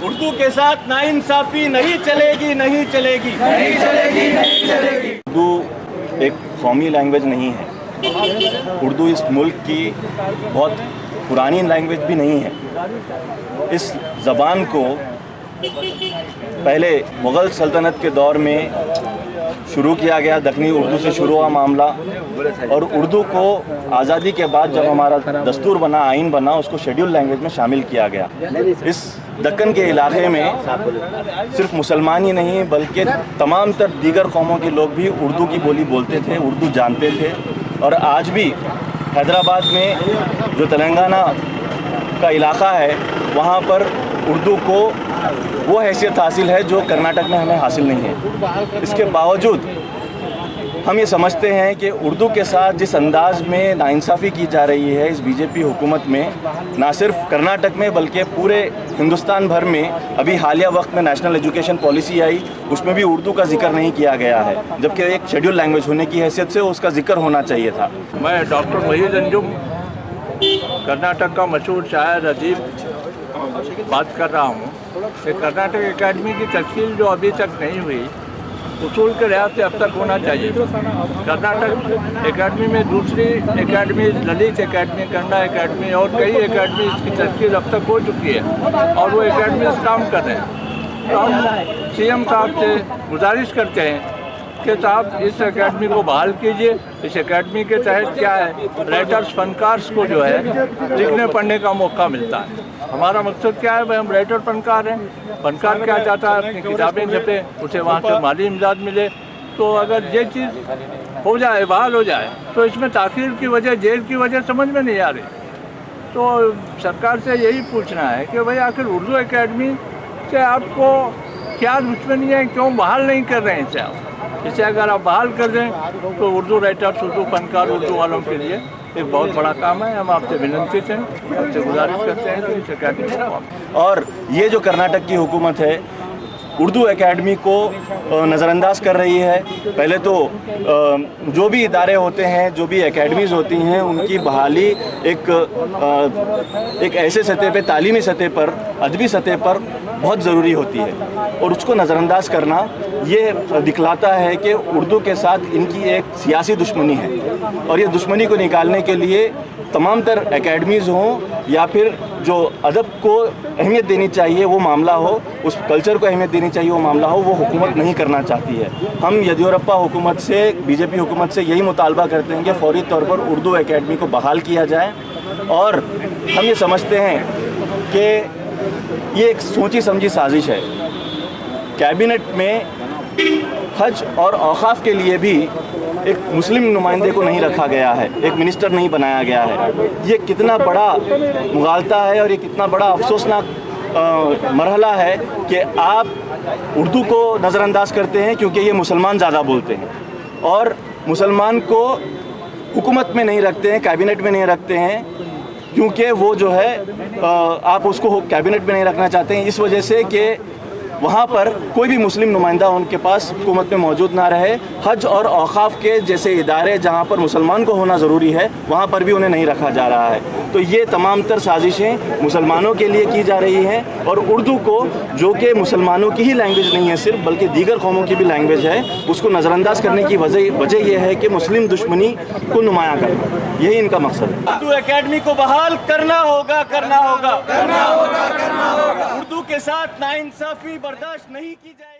उर्दू के साथ नाइंसाफी नहीं चलेगी, नहीं चलेगी, नहीं चलेगी, नहीं चलेगी। उर्दू एक कौमी लैंग्वेज नहीं है। उर्दू इस मुल्क की बहुत पुरानी लैंग्वेज भी नहीं है। इस ज़बान को पहले मुग़ल सल्तनत के दौर में शुरू किया गया, दखनी उर्दू से शुरू हुआ मामला, और उर्दू को आज़ादी के बाद जब हमारा दस्तूर बना, आइन बना, उसको शेड्यूल लैंग्वेज में शामिल किया गया। इस दक्कन के इलाके में सिर्फ मुसलमान ही नहीं बल्कि तमाम तर दीगर कौमों के लोग भी उर्दू की बोली बोलते थे, उर्दू जानते थे। और आज भी हैदराबाद में जो तेलंगाना का इलाका है वहाँ पर उर्दू को वो हैसियत हासिल है जो कर्नाटक में हमें हासिल नहीं है। इसके बावजूद हम ये समझते हैं कि उर्दू के साथ जिस अंदाज में नाइंसाफ़ी की जा रही है इस बीजेपी हुकूमत में, ना सिर्फ कर्नाटक में बल्कि पूरे हिंदुस्तान भर में, अभी हालिया वक्त में नेशनल एजुकेशन पॉलिसी आई, उसमें भी उर्दू का जिक्र नहीं किया गया है, जबकि एक शेड्यूल लैंग्वेज होने की हैसियत से उसका जिक्र होना चाहिए था। मैं डॉक्टर वहीद अंजुम, कर्नाटक का मशहूर शायर अदीब बात कर रहा हूँ कि कर्नाटक एकेडमी की तश्कील जो अभी तक नहीं हुई, उसूल के लिहाज से अब तक होना चाहिए। कर्नाटक एकेडमी में दूसरी academy, Lalit academy, Kannada academy और कई एकेडमी इसकी तश्कील अब तक हो चुकी है और वो एकेडमी काम कर रहे हैं। तो हम सीएम साहब से गुजारिश करते हैं कि साहब इस एकेडमी को बहाल कीजिए। इस एकेडमी के तहत क्या है, राइटर्स, फनकार्स को जो है लिखने पढ़ने का मौका मिलता है। हमारा मकसद क्या है भाई, हम राइटर फनकार हैं। फनकार क्या चाहता है, अपनी किताबें छपे, उसे वहाँ से माली इमदाद मिले। तो अगर ये चीज़ हो जाए, बहाल हो जाए, तो इसमें ताख़ीर की वजह, जेल की वजह समझ में नहीं आ रही। तो सरकार से यही पूछना है कि भाई आखिर उर्दू एकेडमी से आपको क्या दुश्मनी है, क्यों बहाल नहीं कर रहे हैं इसे आप? इसे अगर आप बहाल कर दें तो उर्दू राइटर्स, उर्दू फनकार, उर्दू वालों के लिए एक बहुत बड़ा काम है। हम आपसे विनती हैं, आपसे गुजारिश करते हैं कि इस एकेडमी से। और ये जो कर्नाटक की हुकूमत है उर्दू एकेडमी को नज़रअंदाज कर रही है। पहले तो जो भी इदारे होते हैं, जो भी एकेडमीज़ होती हैं, उनकी बहाली एक ऐसे सतह पे, तालीमी सतह पर, अदबी सतह पर बहुत ज़रूरी होती है, और उसको नज़रअंदाज करना ये दिखलाता है कि उर्दू के साथ इनकी एक सियासी दुश्मनी है। और ये दुश्मनी को निकालने के लिए तमाम तर एकेडमीज़ हों या फिर जो अदब को अहमियत देनी चाहिए वो मामला हो, उस कल्चर को अहमियत देनी चाहिए वो मामला हो, वो हुकूमत नहीं करना चाहती है। हम येदियुरप्पा हुकूमत से, बीजेपी हुकूमत से यही मुतालबा करते हैं कि फौरी तौर पर उर्दू एकेडमी को बहाल किया जाए। और हम ये समझते हैं कि ये एक सोची समझी साजिश है। कैबिनेट में हज और औकाफ के लिए भी एक मुस्लिम नुमाइंदे को नहीं रखा गया है, एक मिनिस्टर नहीं बनाया गया है। ये कितना बड़ा मुगालता है और ये कितना बड़ा अफसोसनाक मरहला है कि आप उर्दू को नज़रअंदाज करते हैं क्योंकि ये मुसलमान ज़्यादा बोलते हैं, और मुसलमान को हुकूमत में नहीं रखते हैं, कैबिनेट में नहीं रखते हैं, क्योंकि वो जो है आप उसको कैबिनेट में नहीं रखना चाहते हैं इस वजह से कि वहाँ पर कोई भी मुस्लिम नुमाइंदा उनके पास हुकूमत में मौजूद ना रहे। हज और औकाफ के जैसे इदारे जहाँ पर मुसलमान को होना ज़रूरी है, वहाँ पर भी उन्हें नहीं रखा जा रहा है। तो ये तमाम तर साजिशें मुसलमानों के लिए की जा रही हैं, और उर्दू को, जो कि मुसलमानों की ही लैंग्वेज नहीं है सिर्फ, बल्कि दीगर कौमों की भी लैंग्वेज है, उसको नज़रअंदाज करने की वजह यह है कि मुस्लिम दुश्मनी को नुमायाँ करना, यही इनका मकसद है। उर्दू एकेडमी को बहाल करना होगा, करना होगा, करना होगा, करना होगा। उर्दू के साथ नाइंसाफ़ी बर्दाश्त नहीं की जाए।